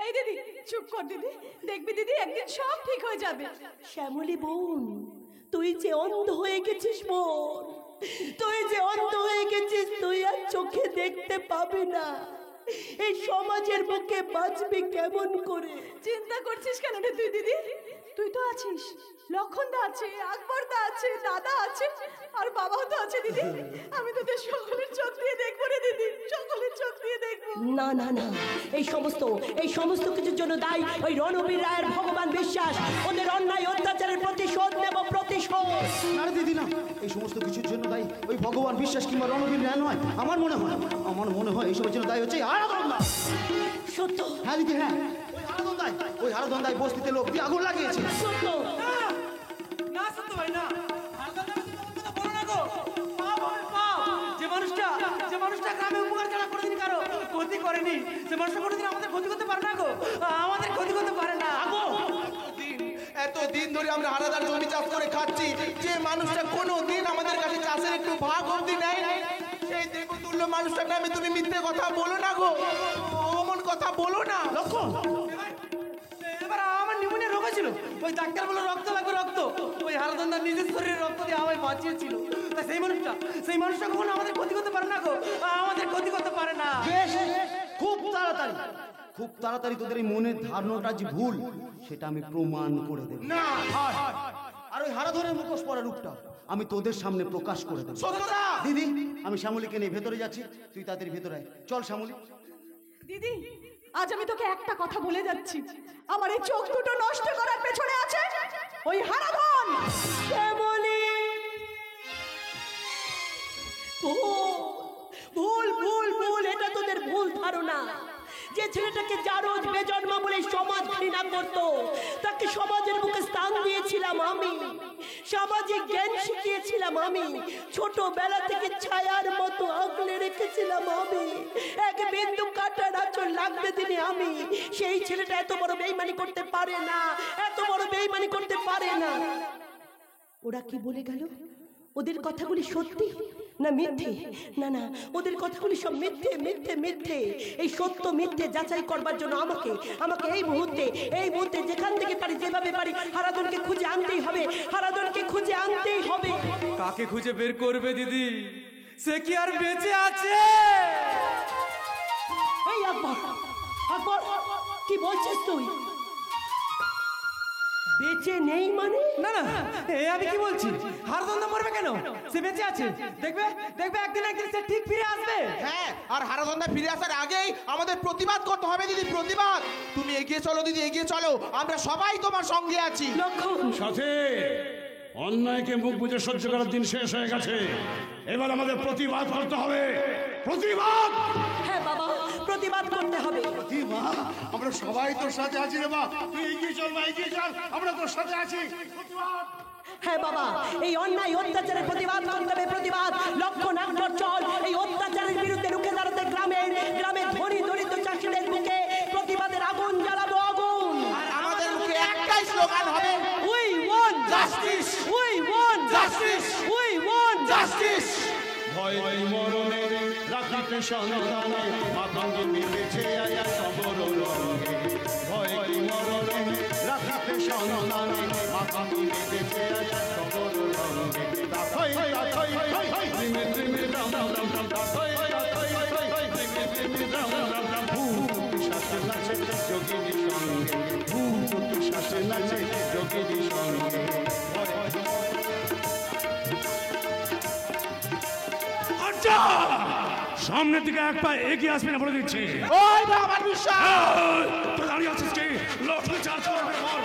এই দিদি চুপ কর দিদি, দেখবি দিদি একদিন সব ঠিক হয়ে যাবে। শ্যামলী বোন, তুই যে অন্ধ হয়ে গেছিস বোন, তুই যে অন্ধ হয়ে গেছিস, তুই আর চোখে দেখতে পাবি না। এই সমাজের বুকে বাঁচবি কেমন করে? চিন্তা করছিস কেন রে তুই দিদি? তুই তো আছিস, লক্ষণদা আছে, আকবরদা আছে, দাদা আছে, আর বাবাও তো আছে দিদি। আমি তোদের সকলের চোখ দিয়ে দেখবো রে দিদি, সকলের চোখ দিয়ে দেখবো। না না না, এই সমস্ত কিছুর জন্য দায়ী ওই রণবীর রায়ের ভগবান বিশ্বাস। ওদের অন্যায় অত্যাচারের প্রতিশোধ নেব, প্রতিশোধ। না রে দিদি না, এই সমস্ত কিছুর জন্য দায়ী ওই ভগবান বিশ্বাস কিংবা রণবীর রায় নয়। আমার মনে হয় এইসবের জন্য দায়ী হচ্ছে হারাধনদা। সত্য? হ্যাঁ দিদি হ্যাঁ, ওই হারাধনদাই বস্তিতে লোক দিয়ে আগুন লাগিয়েছে। সত্য? না সত্য ভাই না, বলো না গো। যে মানুষটা গ্রামে উপকার ছাড়া কোনোদিন কারো ক্ষতি করেনি, সে মানুষটা কোনোদিন আমাদের ক্ষতি করতে পারে না গো, আমাদের ক্ষতি করতে পারে না। এতদিন ধরে আমরা হারাদার জমি চাষ করে খাচ্ছি, যে মানুষটা কোনোদিন আমাদের কাছে চাষের একটু ভাগ অব্দি নেয়, সেই দেবতুল্য মানুষটার নামে তুমি মিথ্যে কথা বলো না গো, অমন কথা বলো না। লক্ষণ, এবার আমার নিউমোনিয়া রোগ ছিল, ওই ডাক্তার বলে রক্ত লাগবে, রক্ত ওই হারাধনদার নিজের শরীরে রক্ত দিয়ে আমায় বাঁচিয়েছিল। তা সেই মানুষটা কখনো আমাদের ক্ষতি করতে পারে না গো, আমাদের ক্ষতি করতে পারে না। বেশ, খুব তাড়াতাড়ি তোদের এই মনের ধারণাটা যে ভুল, সেটা আমি প্রমাণ করে দেব। না, আর ওই হারাধনের মুখোশ পরা রূপটা আমি তোদের সামনে প্রকাশ করে দেব। সত্যতা। দিদি, আমি শ্যামলীকে নিয়ে ভেতরে যাচ্ছি, তুই তাদের ভেতরে আয়। চল শ্যামলী। দিদি আজ আমি তোকে একটা কথা বলে যাচ্ছি, আমার এই চোখ দুটো নষ্ট করার পেছনে আছে ওই হারাধন। শ্যামলী, ভুল ভুল ভুল, এটা তোদের ভুল ধারণা। যে ছেলেটাকে জারজ বেজন্মা বলে সমাজ ঘৃণা করত, তাকে সমাজের বুকে স্থান দিয়েছিলাম আমি, সামাজিক জ্ঞান শিখিয়েছিলাম আমি, ছোটবেলা থেকে ছায়ার মতো আগলে রেখেছিলাম আমি, এক বিন্দু কাটার আঁচড় লাগতে দিনে আমি। সেই ছেলেটা এত বড় বেইমানি করতে পারে না, এত বড় বেইমানি করতে পারে না। ওরা কি বলে গেল? ওদের কথাগুলি সত্যি না মিথ্যে? না না, ওদের কথাগুলি সব মিথ্যে মিথ্যে মিথ্যে। এই সত্য মিথ্যে যাচাই করবার জন্য আমাকে এই মুহূর্তে যেখান থেকে পারি, যেভাবে পারি, হারাধনকে খুঁজে আনতেই হবে, হারাধনকে খুঁজে আনতেই হবে। কাকে খুঁজে বের করবে দিদি? সে কি আর বেঁচে আছে? এই আকবর, আকবর, কি বলছিস তুই? বেঁচে নেই মানে? না না, আমি কি বলছি, হারাধনদা মরবে কেন? সে বেঁচে আছে, দেখবে একদিন সে ঠিক ফিরে আসবে। হ্যাঁ, আর হারাধনদা ফিরে আসার আগেই আমাদের প্রতিবাদ করতে হবে দিদি, প্রতিবাদ। তুমি এগিয়ে চলো দিদি, এগিয়ে চলো, আমরা সবাই তোমার সঙ্গে আছি। লক্ষণ, সাথে অন্যায়কে মুখ বুজে সহ্য করার দিন শেষ হয়ে গেছে, এবার আমাদের প্রতিবাদ করতে হবে। প্রতিবাদ! হ্যাঁ বাবা, প্রতিবাদ করতে হবে। মা, আমরা সবাই তোর সাথে আছি রে মা, তুই এগিয়ে চল মা, এগিয়ে চল, আমরা তোর সাথে আছি। প্রতিবাদ! হ্যাঁ বাবা, এই অন্যায় অত্যাচারের প্রতিবাদ করতে হবে, প্রতিবাদ। লক্ষণ, আকবর, চল এই অত্যাচারের বিরুদ্ধে রুখে দাঁড়াতে গ্রামে ধনী দরিদ্র চাষিদের বুকে প্রতিবাদের আগুন জ্বালাবো, আগুন। আর আমাদের মুখে একটাই স্লোগান হবে, We want justice, we want justice, we want justice. ভয় মরণে রাখিতে সন্তানে মাতঙ্গে মিলেছে আয়া সবর রঙে, ভয় মরণে রাখিতে সন্তানে মাতঙ্গে মিলেছে আয়া সবর রঙে। তাথই তাথই প্রেমে প্রেমে রাম রাম রাম, তাথই তাথই প্রেমে প্রেমে রাম রাম রাম। ভূত শাসে নাচে যোগিনী সঙ্গে, ভূত শাসে নাচে যোগিনী সঙ্গে। সামনের দিকে এক পা এগিয়ে আসবে না বলে দিচ্ছি। ওই বাবা বিশ্বাস, তো দাঁড়িয়ে আছিস কি? লক্ষ্য চার্জ করবে বল।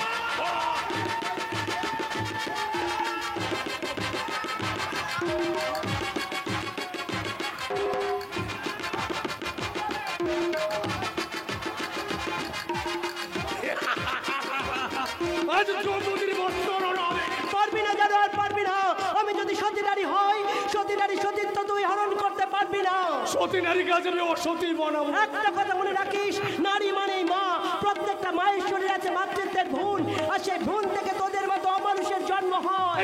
আজ চৌধুরীর বর্তমান হবে। পারবি না জানো, আর পারবি না। আমি যদি সতী নারী হই, সতী নারী সতীত্ব তুই হরণ করতে পারবি না। সতী নারী কাজ আমি অসতী বানাবো। একটা কথা মনে রাখিস, নারী মানেই মা। প্রত্যেকটা মায়ের শরীরে আছে মাতৃত্বের ভ্রূণ, আর সেই ভ্রূণ থেকে তোদের মতো অমানুষের জন্ম হয়।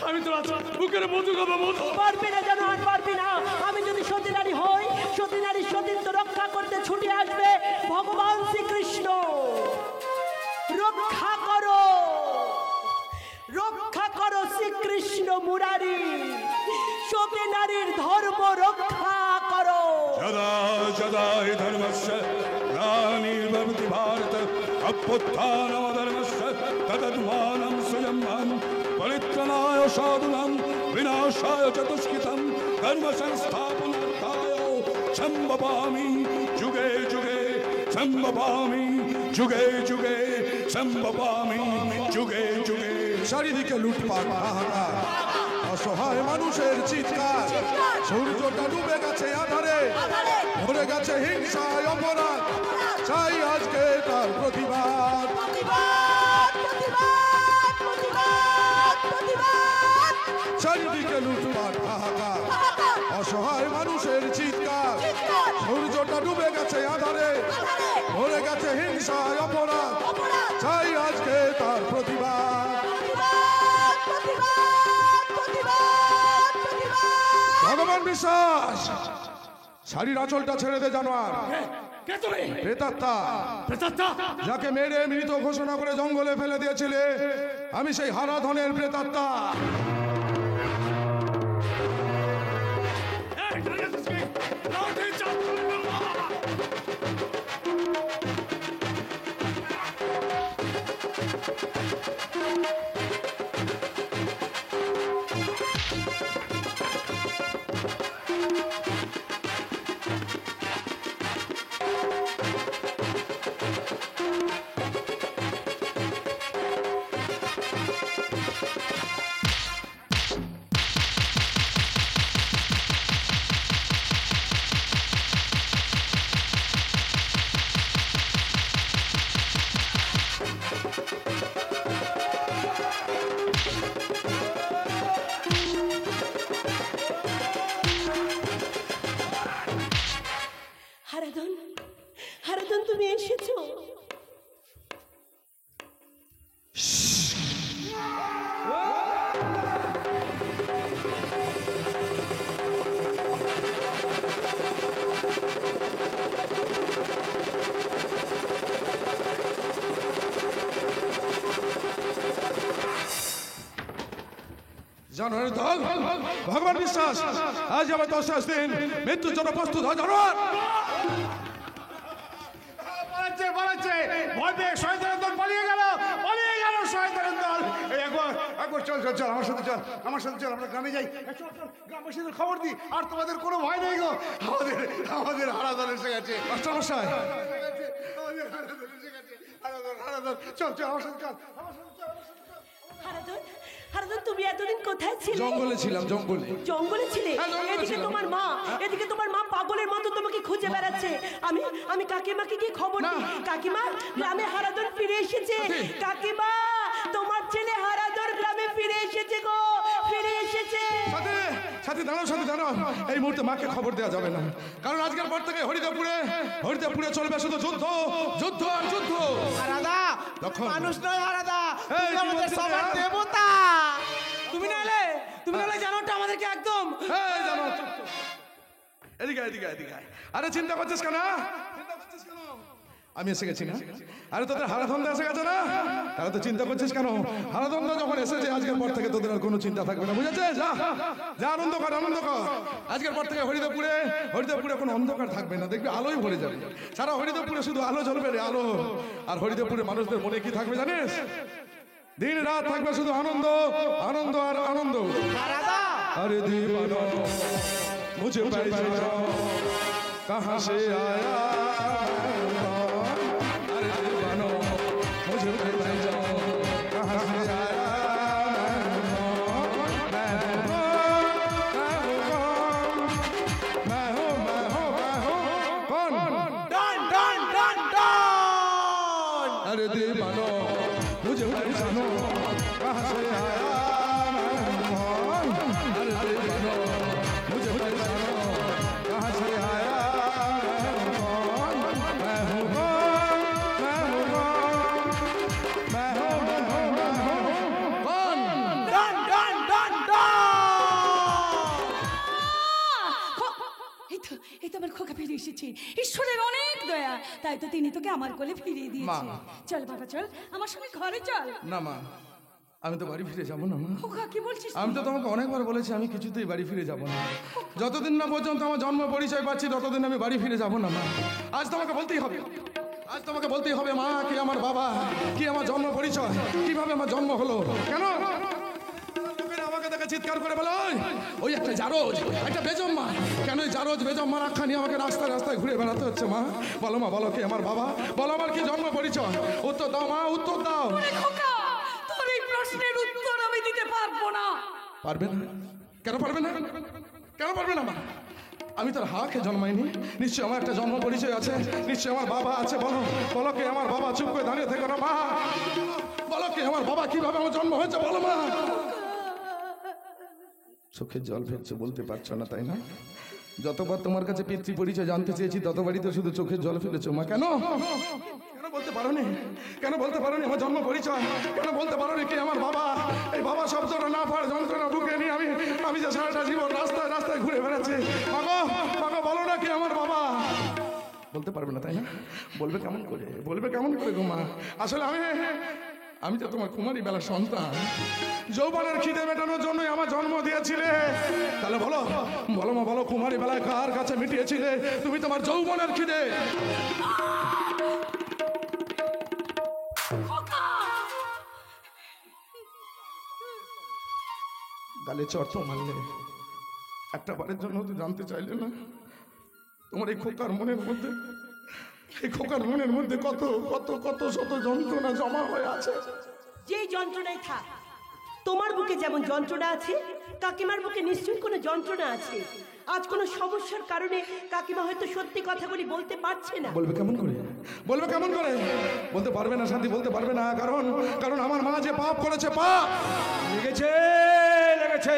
আমি তো বুকের মধু খাবো, মধু। পারবি না জানো, আর পারবি না। আমি যদি সতী নারী হই, সতী নারীর সতীত্ব রক্ষা করতে ছুটে আসবে ভগবান শ্রীকৃষ্ণ। মুরারি, সতী নারীর ধর্ম রক্ষা করো। যদা যদা হি ধর্মস্য গ্লানির্ভবতি ভারত অভ্যুত্থানমধর্মস্য তদাত্মাनं স্বয়ম্ভূ পরিত্রাণায় সাধূনাং বিনাশায় চ দুষ্কৃতং ধর্ম সংস্থাপনার্থায় সম্ভবামি যুগে যুগে সম্ভবামি যুগে যুগে সম্ভবামি যুগে যুগে। চারিদিকে লুটপাট হাহাকার, অসহায় মানুষের চিৎকার, সূর্যটা ডুবে গেছে আধারে, ভরে গেছে হিংসায় অপরাধ, চাই আজকে তার প্রতিবাদ। চারিদিকে লুটপাট হাহাকার, অসহায় মানুষের চিৎকার, সূর্যটা ডুবে গেছে আধারে, ভরে গেছে হিংসায় অপরাধ, চাই আজকে তার প্রতিবাদ। ভগবান বিশ্বাস, শাড়ির আঁচলটা ছেড়ে দে জানোয়ার। কে তুমি? প্রেতাত্মা, প্রেতাত্মা? যাকে মেরে মৃত ঘোষণা করে জঙ্গলে ফেলে দিয়েছিলে, আমি সেই হারাধনের প্রেতাত্মা। এই, দাঁড়িয়ে আছিস কি? লাঠি চাপ করে নামা। হারাধন, হারাধন তুমি এসেছো? জানোয়ারের দল, ভগবান বিশ্বাস, আজ আমার 10 দিন মৃত্যুর জন্য প্রস্তুত হয় জানোয়ার। পালাচ্ছে পালাচ্ছে, ভয় পেয়ে শয়তানের দল পালিয়ে গেল শয়তানের দল। এই একবার একবার চল চল চল আমার সাথে চল, আমার সাথে চল, আমরা গ্রামে যাই। এই চল চল, গ্রামবাসীদের খবর দিই। আর তোমাদের কোনো ভয় নেই গো, আমাদের আমাদের হারাধন এসে গেছে। মাস্টারমশাই, আমাদের হারাধন এসে গেছে, হারাধন হারাধন, চল চল আমার সাথে চল, আমার সাথে চল। হারাধন, হারাধন তুমি এতদিন কোথায় ছিলে? জঙ্গলে ছিলাম, জঙ্গলে। জঙ্গলে ছিলে? হ্যাঁ, জঙ্গলে এদিকে ছিলাম। এদিকে তোমার মা পাগলের মতো তোমাকে খুঁজে বেড়াচ্ছে। আমি কাকিমাকে গিয়ে খবর দিই। কাকিমা, গ্রামে হারাধন ফিরে এসেছে। কাকিমা, তোমার ছেলে হারাধন গ্রামে ফিরে এসেছে গো, ফিরে এসেছে। সাথে সাথে দাঁড়াও, সাথে দাঁড়াও। এই মুহূর্তে মাকে খবর দেওয়া যাবে না, কারণ আজকের পর থেকে হরিদেবপুরে চলবে শুধু যুদ্ধ, যুদ্ধ আর যুদ্ধ। হারাদা, লক্ষণ। মানুষ নয় হারাদা, এই, তুমি আমাদের কি বলছিস সবার রে? দেবতা। তুমি নাহলে জানোটা আমাদেরকে একদম। এই জানোয়ার, এদিকে এদিকে এদিকে আয়। আরে চিন্তা করছিস কেন? আমি এসে গেছি না? আরে তোদের হারাধন্দা এসে গেছে না? তাহলে তো চিন্তা করছিস কেন? হারাধন্দা যখন এসেছে আজকের পর থেকে তোদের আর কোনো চিন্তা থাকবে না, বুঝেছিস? যা যা, আনন্দ কর, আনন্দ কর। আজকের পর থেকে হরিদেবপুরে কোনো অন্ধকার থাকবে না, দেখবি আলোই ভরে যাবে। সারা হরিদেবপুরে শুধু আলো জ্বলবে রে, আলো। আর হরিদেবপুরে মানুষদের মনে কি থাকবে জানিস? দিন রাত থাকবে শুধু আনন্দ, আনন্দ আর আনন্দ। হারাদা, अरे दीवाना मुझे पहचाना कहाँ से आया, अरे दीवाना मुझे पहचाना कहाँ से आया। मैं हूँ कौन? ডন ডন ডন ডন। अरे दीवाना मुझे पहचानो कहाँ से आया। এই তো আমার খোকা ফিরে এসেছে। ঈশ্বরের অনেক দয়া, তাই তো তিনি তোকে আমার কোলে ফিরিয়ে দিয়েছে। চল বাবা চল, আমার সঙ্গে ঘরে চল। না মা, আমি তো বাড়ি ফিরে যাবো না মা। খোকা কি বলছিস? আমি তো তোমাকে অনেকবার বলেছি আমি কিছুতেই বাড়ি ফিরে যাব না। যতদিন না পর্যন্ত আমার জন্ম পরিচয় পাচ্ছি ততদিন আমি বাড়ি ফিরে যাব না মা। আজ তোমাকে বলতেই হবে, আজ তোমাকে বলতেই হবে মা, কি আমার বাবা, কি আমার জন্ম পরিচয়, কিভাবে আমার জন্ম হলো। কেন লোকেরা আমাকে দেখে চিৎকার করে বলে ওই একটা জারজ, একটা বেজম্মা। কেন ওই জারজ বেজম্মা রাখা নিয়ে আমাকে রাস্তায় রাস্তায় ঘুরে বেড়াতে হচ্ছে মা? বলো মা, বলো কি আমার বাবা, বলো আমার কি জন্ম পরিচয়। উত্তর দাও মা, উত্তর দাও। খোকা তোর এই প্রশ্নের উত্তর আমি দিতে পারবো না। পারবে না? কেন পারবে না? কেন পারবে না মা? আমি তোর হাকে জন্মাইনি, নিশ্চয় আমার একটা জন্ম পরিচয় আছে, নিশ্চয় আমার বাবা আছে। বলো, বলো কে আমার বাবা? চুপ করে দাঁড়িয়ে থেকো না মা, বলো কে আমার বাবা, কিভাবে আমার জন্ম হয়েছে বলো মা। চোখের জল ফেলছে, বলতে পারছো না তাই না? যতবার তোমার কাছে পিতৃ পরিচয় জানতে চেয়েছি ততবারই তো শুধু চোখের জল ফেলেছো মা। কেন কেন বলতে পারো নি? কেন বলতে পারো নি আমার জন্ম পরিচয়? কেন বলতে পারো নি কে আমার বাবা? এই বাবা শব্দটা না পার যন্ত্রণা বুকে নিয়ে আমি যে সারাটা জীবন রাস্তায় রাস্তায় ঘুরে বেড়াচ্ছি। মাগো, মাগো বলো না কে আমার বাবা? বলতে পারবে না তাই না? বলবে কেমন করে, বলবে কেমন করে গো মা? আসলে আমি তো তোমার কুমারী বেলার সন্তান, যৌবনের খিদে মেটানোর জন্যই আমার জন্ম দিয়েছিলে। তাহলে বলো, বলো মা, বলো কুমারী বেলায় কার কাছে মিটিয়েছিলে তুমি তোমার যৌবনের খিদে? গালে চর্চ মারলে, একটা বারের জন্য তো জানতে চাইলে না তোমার এই খোকার মনের মধ্যে, এই খোকার মনের মধ্যে কত কত কত শত যন্ত্রণা জমা হয়ে আছে। যেই যন্ত্রণাই থাক, তোমার বুকে যেমন যন্ত্রণা আছে কাকিমার বুকে নিশ্চয়ই কোনো যন্ত্রণা আছে। আজ কোনো সমস্যার কারণে কাকিমা হয়তো সত্যি কথাগুলি বলতে পারছে না। বলবে কেমন করে, বলবে কেমন করে? বলতে পারবে না শান্তি, বলতে পারবে না। কারণ কারণ আমার মা যে পাপ করেছে, পাপ লেগেছে, লেগেছে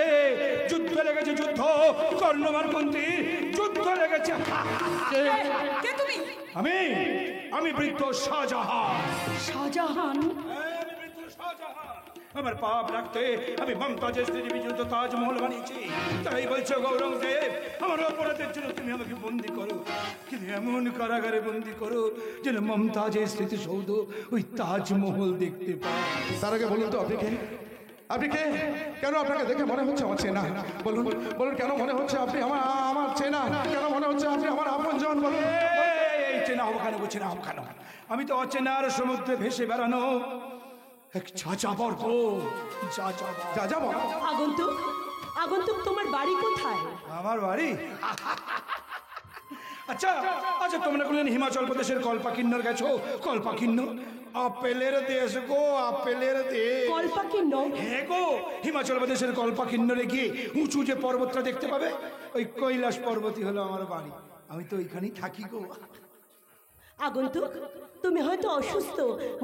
যুদ্ধ, লেগেছে যুদ্ধ, কর্ণমান মন্ত্রী যুদ্ধ লেগেছে। কে তুমি? আমি বৃদ্ধ শাহজাহান। শাহজাহান? আমার পাপ রাখতে আমি মমতাজের স্ত্রী বিজুদ্ধ তাজমহল বানিয়েছি। তাই বলছো গৌরঙ্গদেব, আমার অপরাধের জন্য তুমি আমাকে বন্দি করো, কিন্তু এমন কারাগারে বন্দি করো যেন মমতাজের স্মৃতিসৌধ ওই তাজমহল দেখতে পাই। তার আগে বলুন তো আপনি কে? আপনি কে? কেন আপনাকে দেখে মনে হচ্ছে আমার চেনা? বলুন, বলুন কেন মনে হচ্ছে আপনি আমার চেনা? কেন মনে হচ্ছে আপনি আমার আপনজন? বলুন। এই চেনা হবো কেন, চেনা হবো কেন? আমি তো অচেনার সমুদ্রে ভেসে বেড়ানো এক যাযাবর গো, যাযাবর। আগন্তুক, আগন্তুক তোমার বাড়ি কোথায়? আমার বাড়ি? আচ্ছা আচ্ছা, তোমরা কোনদিন হিমাচল প্রদেশের কল্পাকিন্নর গেছো? কল্পাকিন্ন আপেলের দেশ গো, আপেলের দেশ। কল্পাকিন্ন? হ্যাঁ গো, হিমাচল প্রদেশের কল্পাকিন্নরে গিয়ে উঁচু যে পর্বতটা দেখতে পাবে, ওই কৈলাস পর্বতই হলো আমার বাড়ি। আমি তো ওইখানেই থাকি গো। আগন্তুক, তুমি হয়তো অসুস্থ,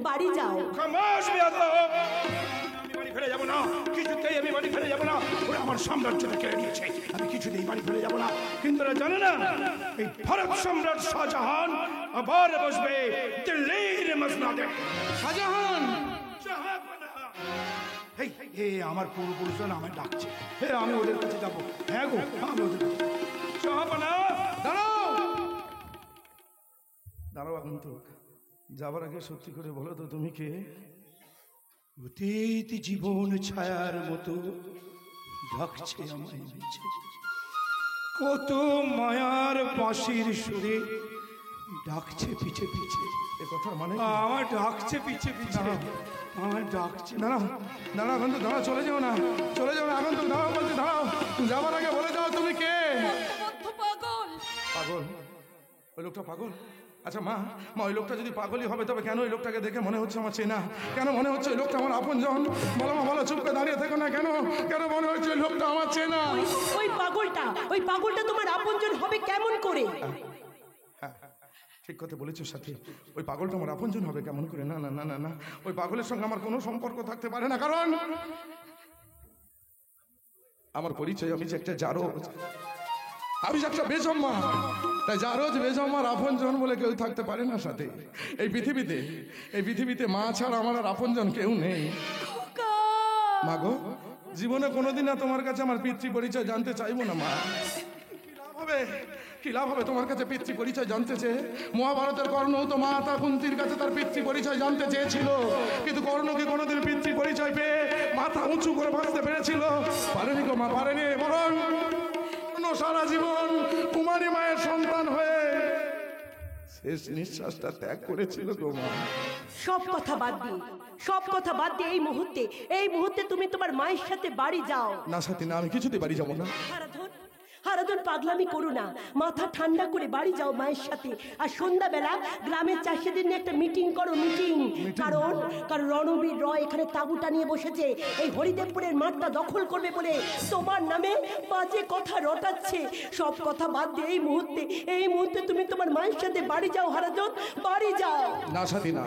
বাড়ি যাও। খামাস বেয়াদব! আমি বাড়ি ফিরে যাবো না, কিছুতেই আমি বাড়ি ফিরে যাবো না। ওরা আমার সাম্রাজ্যটা কেড়ে নিয়েছে, আমি কিছুতেই বাড়ি ফিরে যাবো না। কিন্তু ওরা জানে না এই ভারত সম্রাট শাহজাহান আবার বসবে দিল্লির মসনদে। শাহজাহান! এই আমার পূর্বপুরুষরা আমায় ডাকছে, হ্যাঁ আমি ওদের কাছে যাবো। হ্যাঁ গো, আমি ওদের কাছে। শাহজাহান! দাঁড়াও, দাঁড়াও আগন্তুক, যাবার আগে সত্যি করে বলো তো তুমি কে? অতীত জীবন ছায়ার মতো ডাকছে আমায় নিচে, কত মায়ার বাঁশির সুরে ডাকছে পিছে পিছে। এ কথার মানে কি? আমার ডাকছে পিছে পিছে, আমার ডাকছে। দাঁড়াও, দাঁড়াও আগন্তুক, দাঁড়াও, চলে যাও না, চলে যাও না আগন্তুক, দাঁড়াও বলছি, দাঁড়াও। যাবার আগে বলে যাও তুমি কে? পাগল। পাগল? ওই লোকটা পাগল? আচ্ছা মা, ওই লোকটা যদি পাগলই হবে তবে কেন ওই লোকটাকে দেখে মনে হচ্ছে আমার চেনা? কেন মনে হচ্ছে ওই লোকটা আমার আপনজন? বলো মা, বলো, চুপ করে দাঁড়িয়ে থেকো না। কেন কেন মনে হচ্ছে ওই লোকটা আমার চেনা? ওই পাগলটা তোমার আপনজন হবে কেমন করে? হ্যাঁ, ঠিক কথা বলেছো সাথী, ওই পাগলটা আমার আপনজন হবে কেমন করে? না না না না না, ওই পাগলের সঙ্গে আমার কোনো সম্পর্ক থাকতে পারে না। কারণ আমার পরিচয়, আমি যে একটা জারজ, আমি যে একটা বেজম্মা। তাই জারজ বেজম্মার আপনজন বলে কেউ থাকতে পারে না সাথে। এই পৃথিবীতে মা ছাড়া আমার আর আপনজন কেউ নেই। মা গো, জীবনে কোনোদিন না তোমার কাছে আমার পিতৃ পরিচয় জানতে চাইবো না মা। হবে কি লাভ হবে তোমার কাছে পিতৃ পরিচয় জানতে চেয়ে? মহাভারতের কর্ণ তো মাতা কুন্তির কাছে তার পিতৃ পরিচয় জানতে চেয়েছিল, কিন্তু কর্ণ কি কোনোদিন পিতৃ পরিচয় পেয়ে মাথা উঁচু করে বাঁচতে পেরেছিল? পারেনি গো মা, পারেনি। বরং সারা জীবন কুমারী মায়ের সন্তান হয়ে শেষ নিঃশ্বাসটা ত্যাগ করেছিল গো মা। সব কথা বাদ দিয়ে, সব কথা বাদ দিয়ে এই মুহূর্তে তুমি তোমার মায়ের সাথে বাড়ি যাও। না সাথী না, আমি কিছুতে বাড়ি যাবো না। হারাধন পাগলামি করো না, মাথা ঠান্ডা করে বাড়ি যাও মায়ের সাথে। আর সন্ধ্যাবেলা গ্রামের চাষিদের নিয়ে একটা মিটিং করো, মিটিং। কারণ রণবীর রয় এখানে তাঁবুটা নিয়ে বসেছে, এই হরিদেবপুরের মাঠটা দখল করবে বলে তোমার নামে বাজে কথা রটাচ্ছে। সব কথা বাদ দিয়ে এই মুহূর্তে তুমি তোমার মায়ের সাথে বাড়ি যাও হারাধন, বাড়ি যাও। না সাথী না,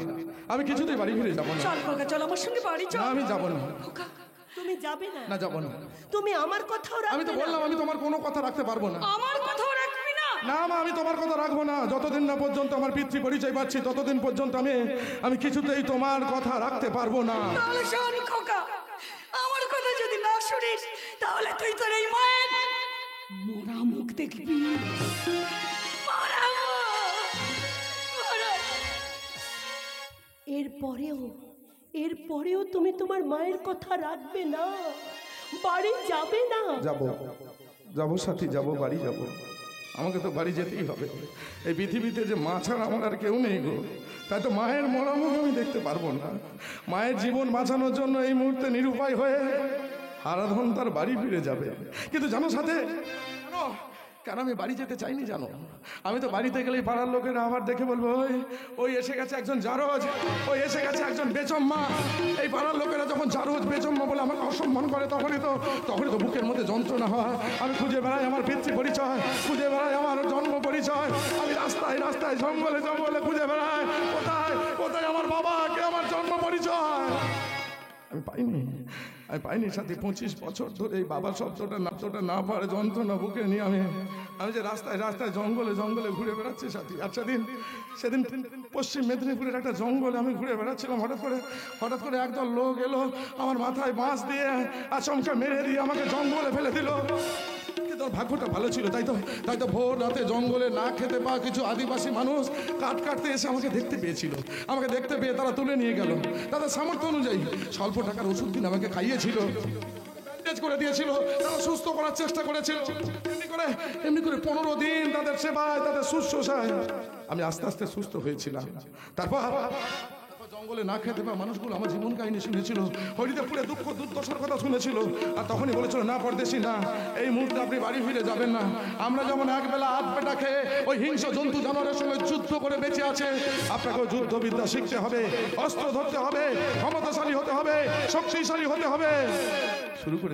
আমি কিছুতেই বাড়ি ফিরে যাবো না। চল খোকা, চল আমার সঙ্গে বাড়ি না, চল। আমি যাবো না। খোকা, তুমি যাবে না? না, যাবো না। তুমি আমার কথাও আমি তো রাখবে না? বললাম আমি তোমার কোনো কথা রাখতে পারবো না। আমার কথাও রাখবি না? না মা, আমি তোমার কথা রাখবো না। যতদিন না পর্যন্ত আমার পিতৃ পরিচয় পাচ্ছি ততদিন পর্যন্ত আমি কিছুতেই তোমার কথা রাখতে পারবো না। তাহলে শোন খোকা, আমার কথা যদি না শুনিস তাহলে তুই তোর এই মায়ের মোরা মুখ দেখবি। মোরা মুখ, মোরা। এরপরেও তুমি তোমার মায়ের কথা রাখবে না, বাড়ি যাবে না? যাবো সাথী, যাবো, বাড়ি যাবো। আমাকে তো বাড়ি যেতেই হবে। এই পৃথিবীতে যে মা ছাড়া আমার আর কেউ নেই গো, তাই তো মায়ের মরামুখ আমি দেখতে পারবো না। মায়ের জীবন বাঁচানোর জন্য এই মুহূর্তে নিরুপায় হয়ে হারাধন তার বাড়ি ফিরে যাবে। কিন্তু জানো সাথে কেন আমি বাড়ি যেতে চাইনি জানো? আমি তো বাড়িতে গেলেই পাড়ার লোকেরা আবার দেখে বলবো ওই এসে গেছে একজন জারজ, ওই এসে গেছে একজন বেচম্মা। এই পাড়ার লোকেরা যখন জারজ বেচম্মা বলে আমাকে অসম্মান করে তখনই তো বুকের মধ্যে যন্ত্রণা হয়। আমি খুঁজে বেড়াই আমার পিতৃ পরিচয়, খুঁজে বেড়াই আমার জন্ম পরিচয়। আমি রাস্তায় রাস্তায় জঙ্গলে জঙ্গলে খুঁজে বেড়াই কোথায় আমার বাবা, কে আমার জন্ম পরিচয়। আমি পাইনি সাথে 25 বছর ধরে এই বাবা শব্দটা না পারে যন্ত্রণা বুকে নিয়ে আমি যে রাস্তায় রাস্তায় জঙ্গলে জঙ্গলে ঘুরে বেড়াচ্ছি সাথী। আর সেদিন পশ্চিম মেদিনীপুরের একটা জঙ্গলে আমি ঘুরে বেড়াচ্ছিলাম। হঠাৎ করে একদল লোক এলো, আমার মাথায় বাঁশ দিয়ে আচমকা মেরে দিয়ে আমাকে জঙ্গলে ফেলে দিল। কিন্তু ভাগ্যটা ভালো ছিল, তাই তো ভোর রাতে জঙ্গলে না খেতে পাওয়া কিছু আদিবাসী মানুষ কাটতে এসে আমাকে দেখতে পেয়েছিল। আমাকে দেখতে পেয়ে তারা তুলে নিয়ে গেল। তাদের সামর্থ্য অনুযায়ী স্বল্প টাকার ওষুধ কিনে আমাকে খাইয়েছিল, করে দিয়েছিল, তারা সুস্থ করার চেষ্টা করেছিল। এমনি করে 15 দিন তাদের সেবায়, তাদের শুশ্রূষায় আমি আস্তে আস্তে সুস্থ হয়েছিলাম। তারপর জঙ্গলে না খেতে পাওয়া মানুষগুলো আমার জীবন কাহিনী শুনেছিল, হরিদেবপুরে দুঃখ দুর্দশার কথা শুনেছিল। আর তখনই বলেছিল, না পরদেশি না, এই মুহূর্তে আপনি বাড়ি ফিরে যাবেন না। আমরা যেমন একবেলা হাত পেটা খেয়ে ওই হিংস্র জন্তু জানোয়ারের সঙ্গে যুদ্ধ করে বেঁচে আছে, আপনাকেও যুদ্ধবিদ্যা শিখতে হবে, অস্ত্র ধরতে হবে, ক্ষমতাশালী হতে হবে, শক্তিশালী হতে হবে। শুরু করে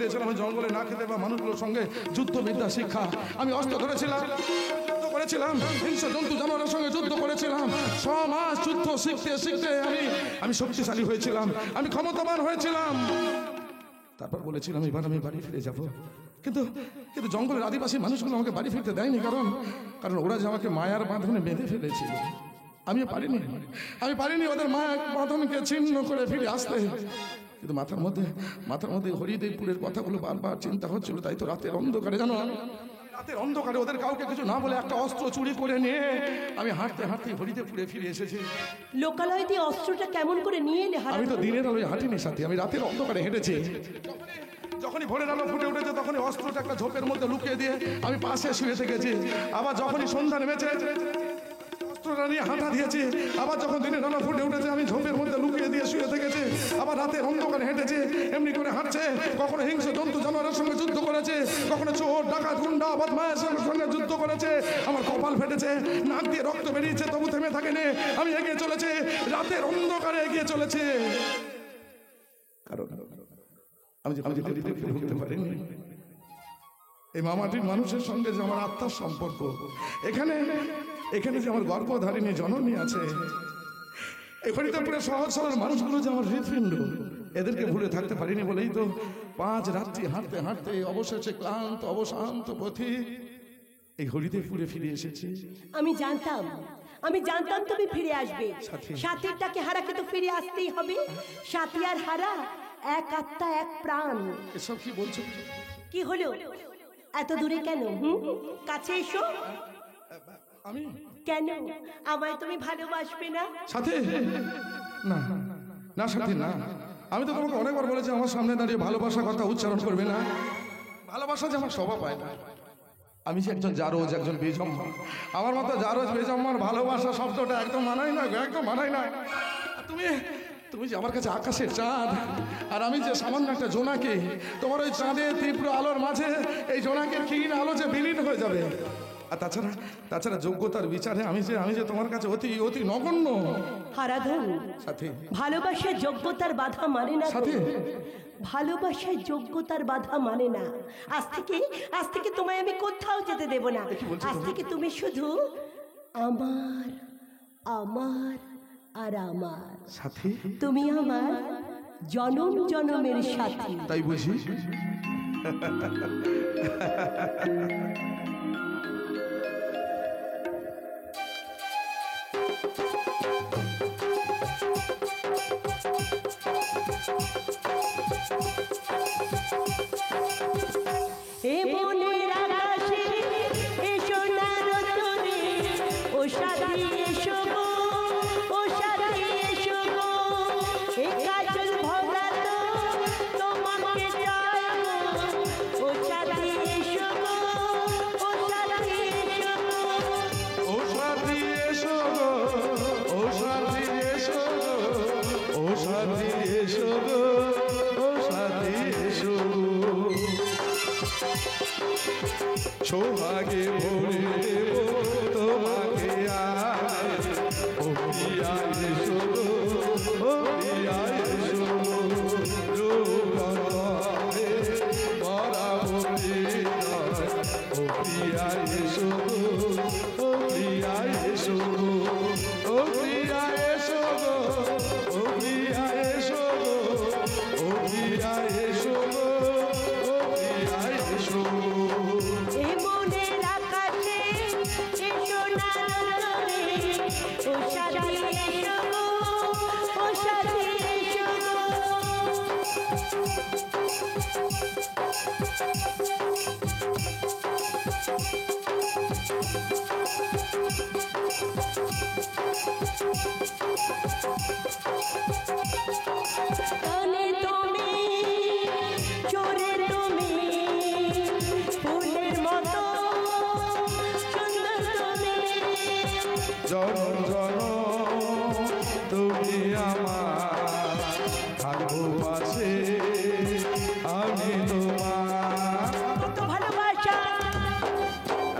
দিয়েছিলাম আমি জঙ্গলে না খেতে পাওয়া মানুষগুলোর সঙ্গে যুদ্ধবিদ্যা শিক্ষা। আমি অস্ত্র ধরেছিলাম, হিংস্র জন্তু জানোয়ারের সঙ্গে যুদ্ধ করেছিলাম। সমাজ যুদ্ধ শিখতে আমি শক্তিশালী হয়েছিলাম, আমি ক্ষমতাবান হয়েছিলাম। তারপর বলেছিলাম এবার আমি বাড়ি ফিরে যাব। কিন্তু জঙ্গলের আদিবাসী মানুষগুলো আমাকে বাড়ি ফিরতে দেয়নি, কারণ ওরা যে আমাকে মায়ার বাঁধনে বেঁধে ফেলেছিল। আমি পারিনি ওদের মায়ার বাঁধনকে ছিন্ন করে ফিরে আসতে। কিন্তু মাথার মধ্যে হরিদেবপুরের কথাগুলো বারবার চিন্তা হচ্ছিল। তাই তো রাতের অন্ধকারে ওদের কাউকে কিছু না বলে একটা অস্ত্র চুরি করে নিয়ে আমি হাঁটতে হরিদেবপুরে ফিরে এসেছি। লোকালয় দিয়ে অস্ত্রটা কেমন করে নিয়ে এলে? আমি তো দিনের আলোয় হাঁটিনি সাথী, আমি রাতের অন্ধকারে হেঁটেছি। যখনই ভোরের আলো ফুটে উঠেছে তখনই অস্ত্রটা একটা ঝোপের মধ্যে লুকিয়ে দিয়ে আমি পাশে শুয়ে থেকেছি। আবার যখনই সন্ধ্যা নেমেছে অস্ত্রটা নিয়ে হাঁটা দিয়েছি। আবার যখন দিনের আলো ফুটে উঠেছে আমি ঝোপের মধ্যে লুকিয়ে দিয়ে শুয়ে থেকেছি। আবার রাতের অন্ধকারে হেঁটেছি, এমনি করে হাঁটছে। কখনো হিংস্র জন্তু জানোয়ারের সঙ্গে যুদ্ধ করেছে, কখনো চোর ডাকাত গুন্ডা বদমায়েশের সঙ্গে যুদ্ধ করেছে। আমার কপাল ফেটেছে, নাক দিয়ে রক্ত বেরিয়েছে, তবু থেমে থাকেনি। আমি এগিয়ে চলেছি, রাতের অন্ধকারে এগিয়ে চলেছি। কারণ আমি ভুলতে পারিনি এই মামাটির মানুষের সঙ্গে যে আমার আত্মার সম্পর্ক। এখানে যে আমার গর্ভধারিণী জননী আছে, এখানে সহজ সরল মানুষগুলো যে আমার হৃদপিণ্ড, এদেরকে ভুলে থাকতে পারিনি বলেই তো 5 রাত্রি হাঁটতে অবশেষে ক্লান্ত অবসান্ত পথে এই হরিদেবপুরে ফিরে এসেছি। আমি জানতাম তুমি ফিরে আসবে। সাথীর ডাকে হারাকে তো ফিরে আসতেই হবে। সাথী আর হারা এক আত্মা এক প্রাণ। এসব কি বলছো? কি হলো? এত দূরে কেন? কাছে এসো। আমি কেন? আমায় তুমি ভালোবাসবে না? সাথী, না না সাথী না, আমি তো তোমাকে অনেকবার বলেছি আমার সামনে দাঁড়িয়ে ভালোবাসার কথা উচ্চারণ করবে না। ভালোবাসা যে আমার স্বভাব হয় না। আমি যে একজন জারজ, একজন বেজম্মা, আমার মতো জারজ বেজম্মার ভালোবাসা শব্দটা একদম মানাই না, একদম মানাই না। তুমি তুমি যে আমার কাছে আকাশের চাঁদ, আর আমি যে সামান্য একটা জোনাকি। তোমার ওই চাঁদের তীব্র আলোর মাঝে এই জোনাকির ক্ষীণ আলো যে বিলীন হয়ে যাবে। আর তাছাড়া যোগ্যতার বিচারে আমি যে তোমার কাছে অতি অতি নগণ্য। হারাধন, সাথী, ভালোবাসার যোগ্যতার বাধা মানে না। সাথী, ভালোবাসায় যোগ্যতার বাধা মানে না। আজ থেকে তোমায় আমি কোথাও যেতে দেব না। আজ থেকে তুমি শুধু আমার আমার আর আমার সাথী। তুমি আমার জনম জনমের সাথী। তাই বুঝি? এ বনের আকাশে এসো না রতনে, ও সাথী এসো গো, ও সাথী এসো গো। এ কাজল ভরা তো তোমাকে চাই গো, ও সাথী এসো গো, ও সাথী এসো গো। ও সাথী এসো গো, ও সাথী এসো গো, ও সাথী এসো গো, ও সাথী এসো গো। সোহাগে ভরে দেব তোমাকে আজ, ও প্রিয়া এসো গো, ও প্রিয়া এসো গো। যৌবনে পরাবো হৃদয়, ও প্রিয়া এসো গো, ও প্রিয়া এসো গো, ও প্রিয়া এসো গো, ও প্রিয়া এসো গো, ও প্রিয়া এসো গো, ও প্রিয়া এসো গো। এ মনের আকাশে এসো না রতনে, ও সাথী এসো গো, ও সাথী এসো গো। কানে তুমি, চোরে তুমি, ফুলের মতো সুন্দর তুমি। জনম জনম তুমি আমার, থাকবো পাশে আমি তোমার। কত ভালোবাসা,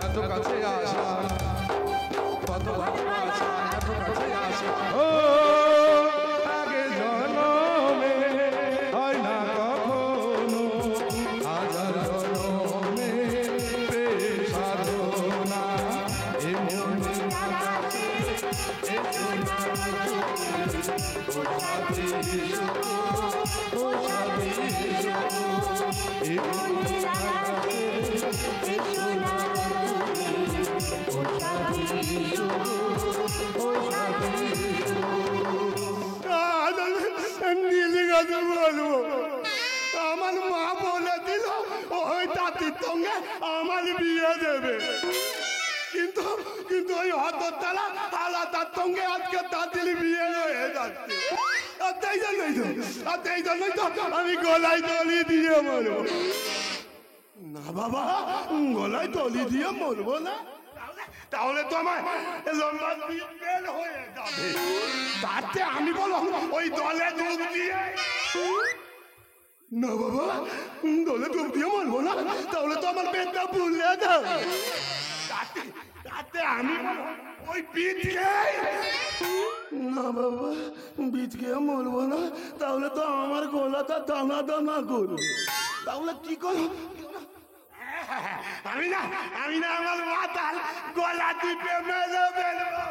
এত কাছে আসা, কত ভালোবাসা, এত কাছে আসা। ও আগে জনমে হয় না কখনো, হাজার জনমে প্রেম সাধনা। এমন আকাশে এসো না রতনে, ও সাথী এসো গো, ও সাথী এসো গো। এমন আকাশে এসো না রতনে, ও সাথী এসো গো, ও সাথী এসো গো। নিজে কাছে বলবো, আমার মা বলে দিল ওই তাঁতির সঙ্গে আমার বিয়ে দেবে, কিন্তু কিন্তু ওই হততালা আলাদার সঙ্গে আজকে তাঁতির বিয়ে হয়ে যাচ্ছে। আর এই জন্যই তো আমি গলায় দড়ি দিয়ে মরবো না। বাবা, গলায় দড়ি দিয়ে মরবো না, তাহলে তো আমার লম্বা দিয়ে বের হয়ে যাবে। তাতে আমি বলো ওই দলে যোগ দিয়ে না। বাবা, দলে যোগ দিয়ে মারবো না, তাহলে তো আমার পেটটা ফুলে যাবে। তাতে আমি ওই বীজকে না। বাবা, বীজকে মরবো না, তাহলে তো আমার গলাটা দানা দানা করবে। তাহলে কি করবো? আমি না আমার মাথার গলা টিপে মেরে ফেলবো।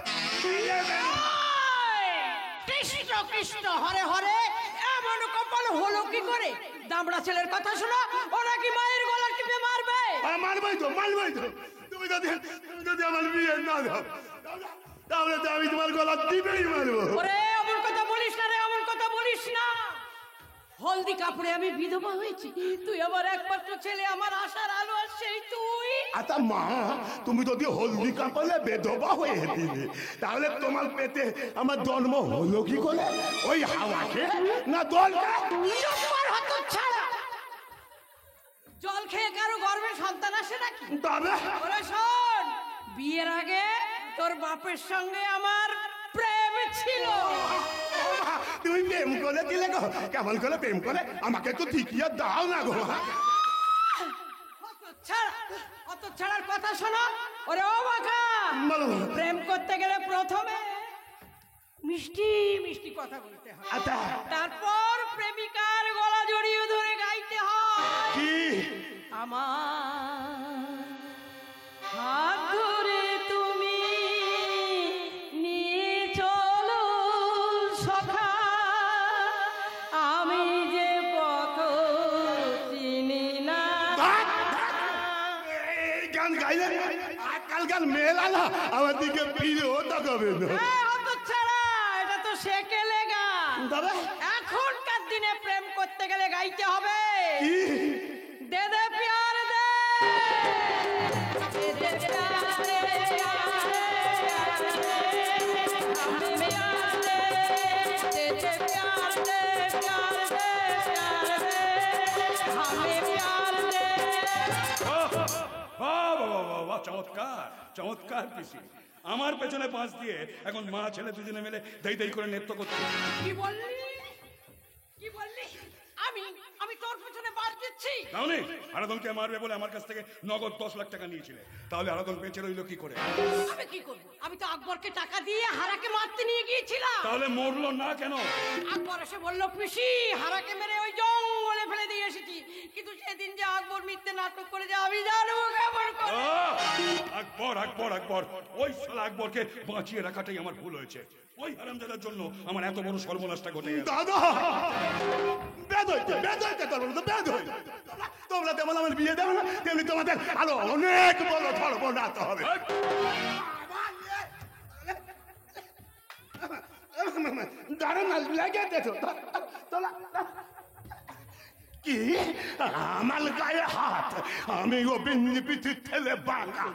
কৃষ্ণ কৃষ্ণ হরে হরে, এমন কপাল হলো কি করে? দামড়া ছেলের কথা শোনো, ওরা কি মায়ের গলা টিপে মারবে? মারবাই তো। তুমি যদি আমার বিয়ে না দাও, তাহলে তো আমি তোমার গলা টিপেই মারবো। ওরে এমন কথা বলিস না রে, এমন কথা বলিস না। হলদি কাপড়ে আমি বিধবা হয়েছি, তুই আমার একমাত্র ছেলে, আমার আশার আলো, আর সেই তুই। আচ্ছা মা, তুমি যদি হলদি কাপড়ে বেধবা হয়ে দিলে তাহলে তোমার পেটে আমার জন্ম হলো কি করে? ওই হাওয়াকে না দলকে? জল খেয়ে কারো গর্ভে সন্তান আসে নাকি? তবে ওরে শোন, বিয়ের আগে তোর বাপের সঙ্গে আমার প্রেম ছিল। তুমি প্রেম করে দিলে গো? কেমন করে প্রেম করে? আমাকে একটু ঠিকিয়ে দাও না গো। অত ছাড়ার কথা শোনো। ওরে ও বাঁকা, প্রেম করতে গেলে প্রথমে মিষ্টি মিষ্টি কথা বলতে হয়, আচ্ছা তারপর প্রেমিকার গলা জড়িয়ে ধরে গাইতে হয় কি? আমার হাত ধরে তুমি নিয়ে চলো সখা, আমি যে পথ চিনি না। এই গান গাইলে আজকালকার মেয়েরা না আমার দিকে ফিরেও তাকাবে না। এটা তো সেকেলে গান। তবে এখনকার দিনে প্রেম করতে গেলে গাইতে হবে কি? দে দে প্যার দে, দে দে প্যার দে, প্যার দে, দে দে প্যার দে, প্যার দে, প্যার দে, हमें प्यार दे। বাবা, চমৎকার চমৎকার পিসি। আমার পেছনে পাঁচ দিয়ে এখন মা ছেলে দুজনে মিলে দেই দেই করে নৃত্য করতে। কি বললি? কি বললি? আমি তোর পেছনে বাদ দিচ্ছি। তাহলে আরাধনকে মারবে বলে আমার কাছ থেকে নগদ 10 লাখ টাকা নিয়েছিলে, তাহলে আরাধন বেঁচে রইল কি করে? আমি কি করব? আমি তো আকবরকে টাকা দিয়ে হারাকে মারতে নিয়ে গিয়েছিলাম। তাহলে মরলো না কেন? আকবর এসে বলল, পিসি হারাকে মেরে ওই জঙ্গলে ফেলে দিয়ে এসেছি। কিন্তু সেদিন যে আকবর মিথ্যে নাটক করে যে আমি জানবো কেমন করে। আকবর আকবর আকবর, ওই শালা আকবরকে বাঁচিয়ে রাখাটাই আমার ভুল হয়েছে। ওই হারামজাদার জন্য আমার এত বড় সর্বনাশটা ঘটে গেছে। দাদা তোমরা তেমন আমার বিয়ে দেবে না, তেমনি তোমাদের আরো অনেক বড় সর্বনাশ হবে। দাঁড়ান না, লেগে দেখো কি আমার গায়ে হাত, আমি ও বিন্দি পিঠি ঠেলে বাঁকা,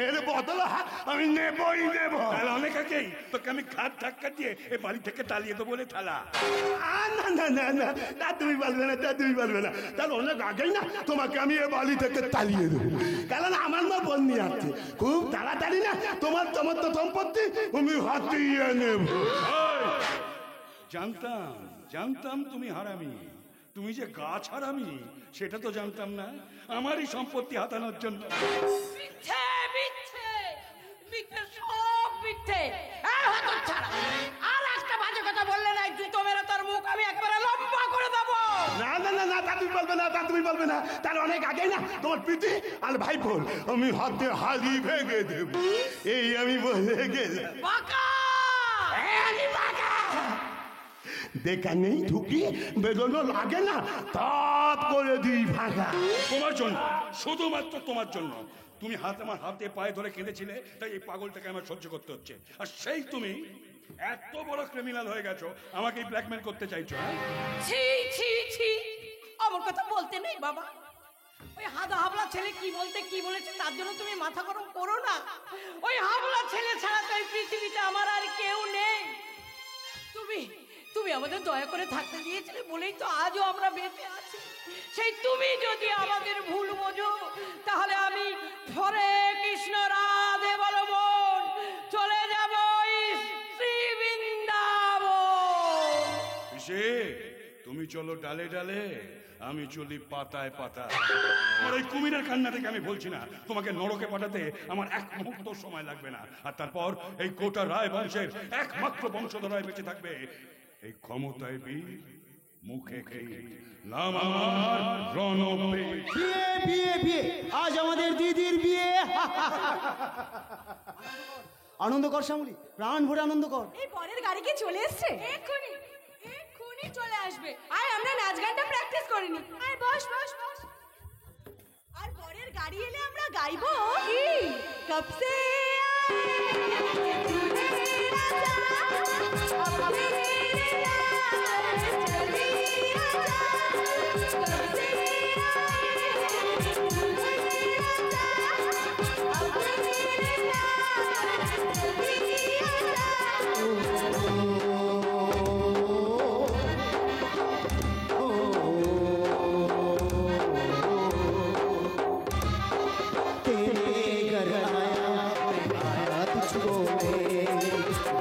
এর বদলা আমি নেবই নেব। অনেকেই তোকে আমি খাট ধাক্কা দিয়ে এ বাড়ি থেকে তাড়িয়ে দেবো বলে ঠালা। না না না না, তা তুমি পারবে না, তা তুমি পারবে না। তাহলে অনেক আগেই না তোমাকে আমি এ বাড়ি থেকে তাড়িয়ে দেবো, কারণ আমার মা বন্দি আছে। খুব তাড়াতাড়ি না তোমার সমস্ত সম্পত্তি আমি হাতিয়ে নেব। জানতাম জানতাম তুমি হারামি, তুমি যে গাছ হারামি সেটা তো জানতাম না। আমারই সম্পত্তি হাতানোর জন্য। মিথ্যে মিথ্যে মিথ্যে, সব মিথ্যে। আর একটা বাজে কথা বললে না, জুতো মেরে তোর মুখ আমি একেবারে লম্বা করে দেবো। না না না না, তা তুমি বলবে না, তা তুমি বলবে না। তার অনেক আগে না তোমার পিঠে আর ভাই বোন আমি হাতে হালি ভেঙে দেব, এই আমি বলে গেলাম। বাঁকা দেখা নেই ঢুকি বেরোনো লাগে না, তাপ করে দিই ভাঙা। তোমার জন্য, শুধুমাত্র তোমার জন্য। তুমি আমার হাতে পায়ে ধরে কেঁদেছিলে, তাই এই পাগলটাকে আমার সহ্য করতে হচ্ছে। আর সেই তুমি এত বড় ক্রিমিনাল হয়ে গেছো, আমাকে ব্ল্যাকমেল করতে চাইছো। ছি ছি ছি, আমার কথা বলতে নেই বাবা। ওই হাদা হাবলা ছেলে কি বলতে কি বলেছে তার জন্য তুমি মাথা গরম করো না। ওই হাবলা ছেলে ছাড়া তো এই পৃথিবীতে আমার আর কেউ নেই। তুমি আমাদের দয়া করে থাকতে দিয়েছিলে বলেই তো আজও আমরা বেঁচে আছি। সেই তুমি যদি আমাদের ভুল বোঝো, তাহলে আমি হরে কৃষ্ণ রাধে বলো মন চলে যাব শ্রী বৃন্দাবন। তুমি চলো ডালে ডালে, আমি চলি পাতায় পাতায়। আমার এই কুমিরের কান্না থেকে আমি বলছি না, তোমাকে নরকে পাঠাতে আমার এক মুহূর্ত সময় লাগবে না। আর তারপর এই গোটা রায় বংশের একমাত্র বংশধরায় বেঁচে থাকবে এই ক্ষমতায় বীর মুখে খেয়ে নাম আমার রণবীর। বিয়ে বিয়ে বিয়ে, আজ আমাদের দিদির বিয়ে। আনন্দ কর শ্যামলী, প্রাণ ভরে আনন্দ কর। এই পরের গাড়ি কি চলে এসছে? এক্ষুনি এক্ষুনি চলে আসবে। আর আমরা নাচ গানটা প্র্যাকটিস করিনি। আর বস বস বস। আর পরের গাড়ি এলে আমরা গাইবো কি কবসে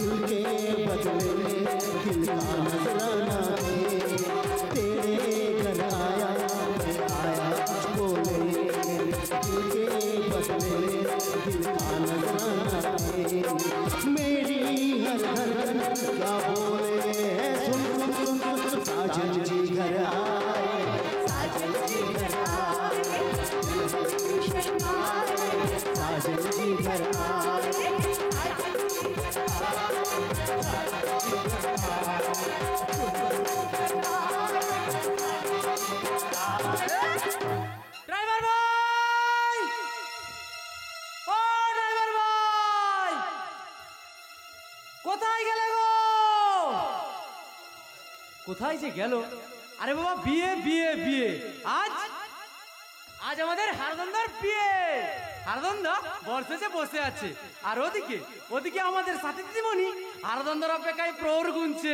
दिल के बदले दिल का नजराना है तेरे घर आया मैं आया कुछ बोले दिल के बदले दिल का नजराना है मेरी हर हर क्या बोले सुन सुन सुन सुन साजन जी घर आए साजन जी घर आए साजन जी घर आए ড্রাইভার ভাই, ও ড্রাইভার ভাই, কোথায় গেলে গো? কোথায় যে গেল? আরে বাবা, বিয়ে বিয়ে বিয়ে, আজ আজ আমাদের হারদন্দার বিয়ে। হারদন্দা বর্ষে বসে আছে, আর ওদিকে ওদিকে আমাদের সাথী দিদিমণি হারদন্দার অপেক্ষায় প্রহর গুনছে।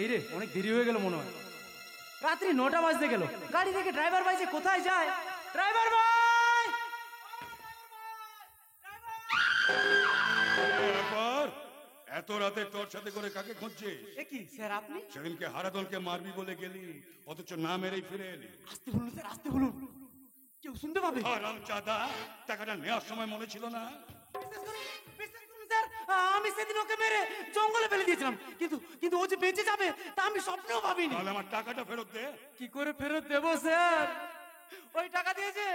এই রে, অনেক দেরি হয়ে গেল মনে হয়, রাত্রি 9টা বাজতে গেল। গাড়ি থেকে ড্রাইভার ভাই যে কোথায় যায়? ড্রাইভার ভাই, ব্যাপার, এত রাতে তোর সাথে করে কাকে খুঁজছে? এ কি স্যার আপনি? সেদিনকে হারাদলকে মারবি বলে গেলি, অথচ না মেরেই ফিরে এলি। আস্তে বলুন স্যার, আস্তে বলুন, কেউ শুনতে পাবে। হারাম চাঁদা, টাকাটা নেওয়ার সময় মনে ছিল না? বিশ্বাস করুন স্যার, আমি সেদিন ওকে মেরে জঙ্গলে ফেলে দিয়েছিলাম, কিন্তু কিন্তু ও যে বেঁচে যাবে তা আমি স্বপ্নেও ভাবিনি। তাহলে আমার টাকাটা ফেরত দে। কি করে ফেরত দেবো স্যার? ওই টাকা দিয়েছে,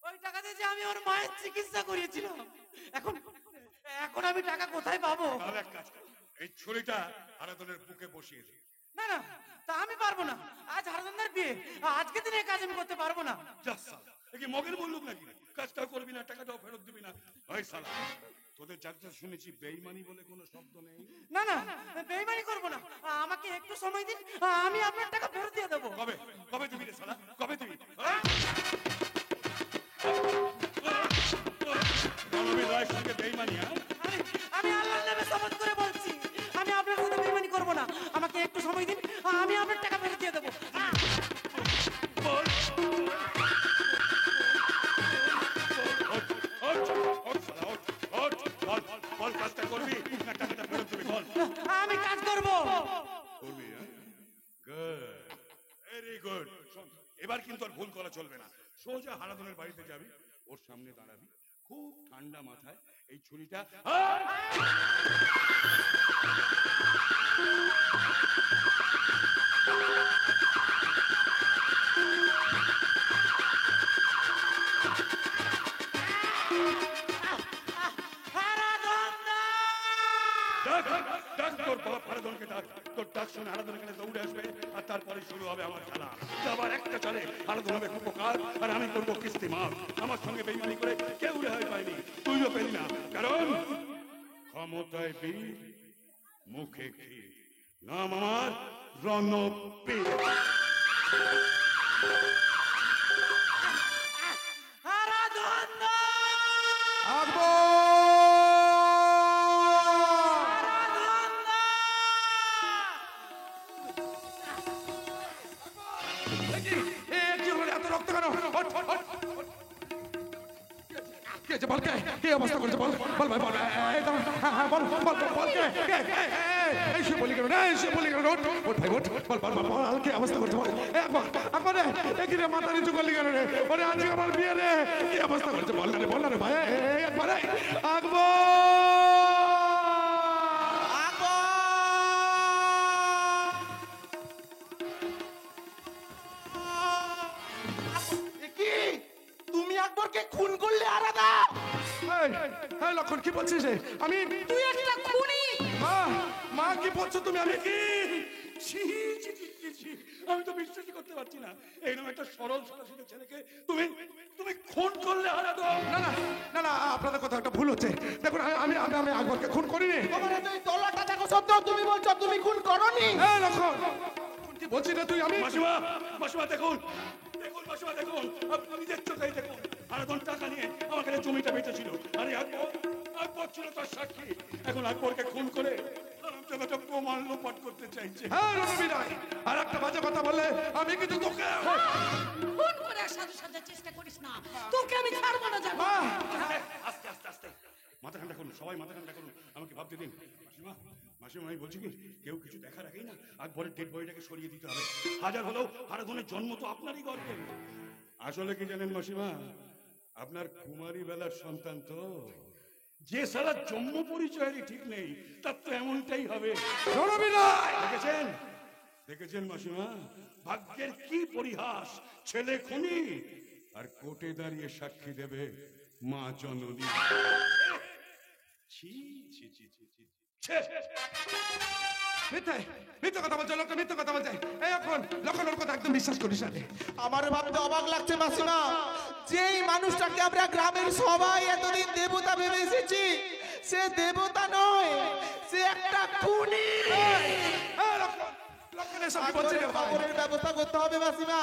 ওই টাকা দিয়েছে আমি ওর মায়ের চিকিৎসা করিয়েছিলাম। এখন এখন আমি টাকা কোথায় পাবো? তাহলে এক কাজ কর, এই ছুরিটা হারাদলের বুকে বসিয়ে দে। না না, তা আমি পারবো না। আজ হারদন্দার বিয়ে, আজকে দিনে কাজ আমি করতে পারবো না। যা শালা, এ কি মগের বললুক নাকি? কাজটাও করবি না, টাকাটাও ফেরত দিবি না। ওই শালা, তোদের চাকরি শুনেছি বেঈমানি বলে কোনো শব্দ নেই। না না, বেইমানি করবো না, আমাকে একটু সময় দিন, আমি আপনার টাকা ফেরত দিয়ে দেবো। কবে কবে দিবি রে শালা, কবে দিবি? মানবী রায়ের সঙ্গে বেঈমানি? আমি আল্লাহর নামে শপথ করে বলছি, আমি আপনার সাথে বেইমানি করবো না। আমাকে একটু সময় দিন, আমি আপনার টাকা ফেরত দিয়ে দেবো। কাজটা করবি না টাকাটা ফেরত দিবি? বল। আমি কাজ করবো। করবি? Very good. এবার কিন্তু আর ভুল করা চলবে না। সোজা হারাদনের বাড়িতে যাবি, ওর সামনে দাঁড়াবি, খুব ঠান্ডা মাথায় এই ছুরিটা তোর ডাক শুনে হারাদন এখানে দৌড়ে আসবে, আর তারপরে শুরু হবে আমার খেলা। আবার একটা চলে হারাদন হবে উপকার, আর আমি করবো কিস্তি মাপ। আমার সঙ্গে বেইমানি করে কেউ রেহাই পায়নি, তুইও পেলি না। কারণ ক্ষমতায় বীর, মুখে ক্ষীর। নাম আমার রণবীর। অবস্থা করেছে বল বল ভাই বল, বল বল বল কে এই সে বলি কেন না, এই সে বলি কেন? ওঠ ভাই ওঠ, বল বল বল বল কি অবস্থা করছে বল। একবার একবার একই রে মাথা নিচু করলি কেন রে? ওরে আজকে আমার বিয়ে রে, কি অবস্থা করছে বল না রে, বল না রে ভাই। একবার তুমি আকবরকে খুন করলে আলাদা? লক্ষণ কি বলছিস? আমি তুই একটা খুনি। মা মা কি বলছো তুমি? আমি কি আমি তো বিশ্বাসই করতে পারছি না, এইরকম একটা সরল সাদাসিধে ছেলেকে তুমি তুমি খুন করলে হারাদন। না না না না, আপনাদের কথা একটা ভুল হচ্ছে। দেখুন আমি আমি আমি আকবরকে খুন করিনি। তোমার এই তলাটা দেখো সত্ত্বেও তুমি বলছো তুমি খুন করনি। হ্যাঁ লক্ষণ, কি বলছিস না তুই? আমি মাসিমা, মাসিমা দেখুন, দেখুন মাসিমা দেখুন, আপনি নিজের চোখেই দেখুন। হারাদন টাকা নিয়ে আমার কাছে জমিটা বেঁচেছিল, আরে আকবর আকবর ছিল তার সাক্ষী। এখন আকবরকে খুন করে হারামজাদাটা প্রমাণ লোপাট করতে চাইছে। হ্যাঁ রণবীর রায়, আর একটা বাজে কথা বললে আমি কিন্তু তোকে খুন করার সাথে সাথে চেষ্টা করিস না, তোকে আমি ছাড়বো না। যাবো মা আস্তে আস্তে আস্তে মাথা ঠান্ডা করুন। সবাই মাথা ঠান্ডা করুন, আমাকে ভাবতে দিন। মাসিমা, মাসিমা, আমি বলছি কি, কেউ কিছু দেখার আগেই না আকবরের ডেড বডিটাকে সরিয়ে দিতে হবে। হাজার হলেও হারাধনের জন্ম তো আপনারই গর্বে। আসলে কি জানেন মাসিমা, আপনার কুমারী বেলার সন্তান তো, যে সারা জন্ম পরিচয়েরই ঠিক নেই, তার তো এমনটাই হবে। দেখেছেন, দেখেছেন মাসিমা, ভাগ্যের কি পরিহাস, ছেলে খুনি আর কোর্টে দাঁড়িয়ে সাক্ষী দেবে মা জননী। ছি ছি ছি ছি ছি ছি। মিথ্যে মিথ্যে কথা বলছে, লোকটা মিথ্যে কথা বলছে। এই এখন লক্ষণ ওর কথা একদম বিশ্বাস করিস না রে। আমার ভাবতে অবাক লাগছে মাসিমা, যেই মানুষটাকে আমরা গ্রামের সবাই এতদিন দেবতা ভেবে এসেছি, সে দেবতা নয়, সে একটা খুনি। লক্ষণ এসব কি বলছে রে ভাই? খবরের ব্যবস্থা করতে হবে মাসিমা।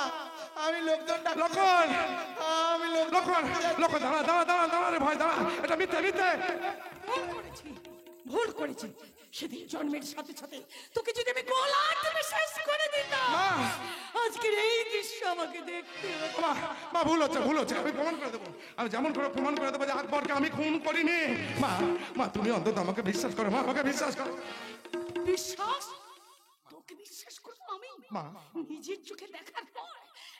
আমি লোকজনটা লক্ষণ, আমি লক্ষণ, লক্ষণ, দাঁড়া দাঁড়া দাঁড়া দাঁড়া রে ভাই, দাঁড়া। এটা মিথ্যে মিথ্যে। ভুল করেছি, ভুল করেছি। সেদিন জন্মের সাথে সাথে তোকে যদি আমি গোলাট তুমি শেষ করে দিতাম, মা, আজকের এই দৃশ্য আমাকে দেখতে হতো। মা, মা, ভুল হচ্ছে, ভুল হচ্ছে। আমি প্রমাণ করে দেবো, আমি যেমন করে প্রমাণ করে দেবো যে আকবরকে আমি খুন করিনি। মা, মা, তুমি অন্তত আমাকে বিশ্বাস করো, মা, আমাকে বিশ্বাস করো। বিশ্বাস? তোকে বিশ্বাস করবো আমি? মা, নিজের চোখে দেখার পর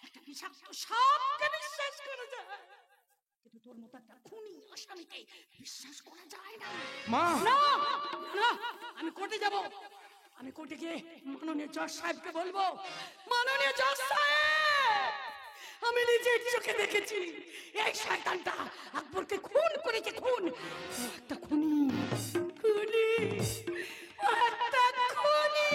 একটা বিষাক্ত সাপকে বিশ্বাস করা যায়, কিন্তু তোর মতো একটা খুনি আসামিকে বিশ্বাস করা যায় না। মা, না না, আমি কোর্টে যাব। আমি কোর্টে গিয়ে মাননীয় জজ সাহেবকে বলবো, মাননীয় জজ সাহেব, আমি নিজের চোখে দেখেছি এই শয়তানটা আকবরকে খুন করেছে। খুন, ও একটা খুনি, খুনি, ও একটা খুনি।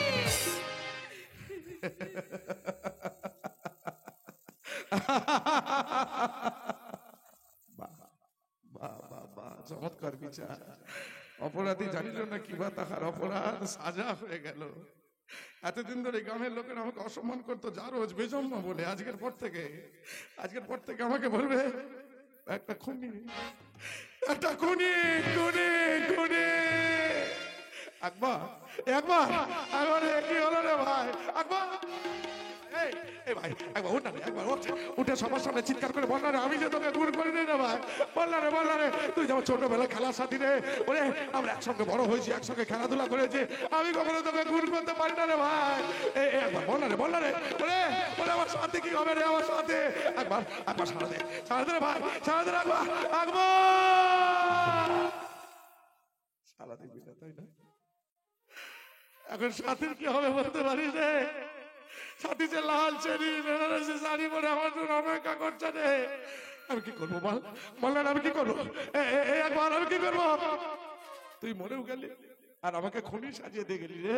চমৎকার বিচার। অপরাধী জানিল না কিবা তাহার অপরাধ সাজা হয়ে গেল। এতদিন ধরে গ্রামের লোকেরা আমাকে অসম্মান করতো যা রোজ বেজন্ম বলে, আজকের পর থেকে আমাকে বলবে একটা খুনি, একটা খুনি, খুনি, খুনি। আকবর, একবার একবার কি হলো রে ভাই? আকবর, এই ভাই, একবার উঠ না রে, একবার উঠে সবার সামনে চিৎকার করে বল না রে, আমি যে তোকে খুন করিনি রে ভাই। বল না রে, তুই যেমন ছোটবেলা খেলার সাথী রে, ওরে আমরা একসঙ্গে বড় হয়েছি, একসঙ্গে খেলাধুলা করেছি, আমি কখনো তোকে খুন করতে পারি না রে ভাই। একবার বল না রে, ওরে ওরে আমার সাথে কি হবে রে, আমার সাথে একবার সারা দে রে ভাই, সারা দে আকবর, সারা দিবি না তাই না? এখন সাথীর কি হবে বলতে পারিস রে? সাথী যে লাল চেরি বেনারসি শাড়ি পরে আমার জন্য অপেক্ষা করছে রে। আমি কি করবো বল, বললেন আমি কি করবো? একবার আমি কি করবো? তুই মরেও গেলি আর আমাকে খুনি সাজিয়ে দিয়ে গেলি রে,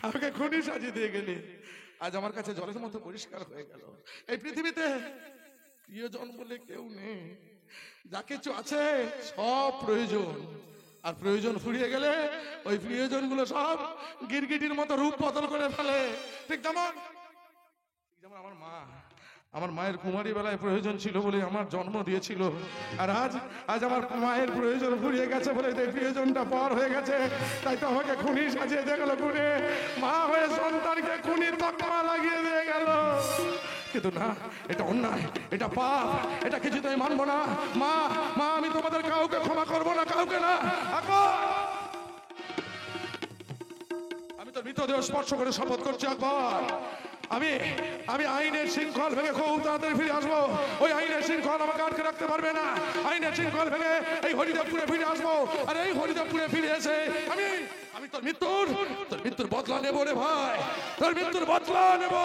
আমাকে খুনি সাজিয়ে দিয়ে গেলি। আজ আমার কাছে জলের মতো পরিষ্কার হয়ে গেল, এই পৃথিবীতে প্রিয়জন বলে কেউ নেই। যা কিছু আছে সব প্রয়োজন, আর প্রয়োজন ফুরিয়ে গেলে ওই প্রিয়জন গুলো সব গিরগিটির মতো রূপ বদল করে ফেলে। ঠিক যেমন আমার মায়ের কুমারী বেলায় প্রয়োজন ছিল বলে আমার জন্ম দিয়েছিল, আর আজ আমার মায়ের প্রয়োজন ফুরিয়ে গেছে বলে এই প্রিয়জনটা পর হয়ে গেছে, তাই তো আমাকে খুনি সাজিয়ে দিয়ে গেল। খুনি মা হয়ে সন্তানকে খুনির তকমা লাগিয়ে দিয়ে গেল। কিন্তু না, এটা অন্যায়, এটা পাপ, এটা কিছুতেই মানবো না। মা, আমি তোমাদের কাউকে ক্ষমা করবো না, কাউকে না। আমি তো মৃতদেহ স্পর্শ করে শপথ করছি আকবর, আমি আইনের শৃঙ্খল ভেঙে খুব তাড়াতাড়ি ফিরে আসবো। ওই আইনের শৃঙ্খল আমাকে আটকে রাখতে পারবে না। আইনের শৃঙ্খল ভেঙে এই হরিদেবপুরে ফিরে আসবো, আর এই হরিদেবপুরে ফিরে এসে আমি তোর মৃত্যুর বদলা নেবো রে ভাই, তোর মৃত্যুর বদলা নেবো।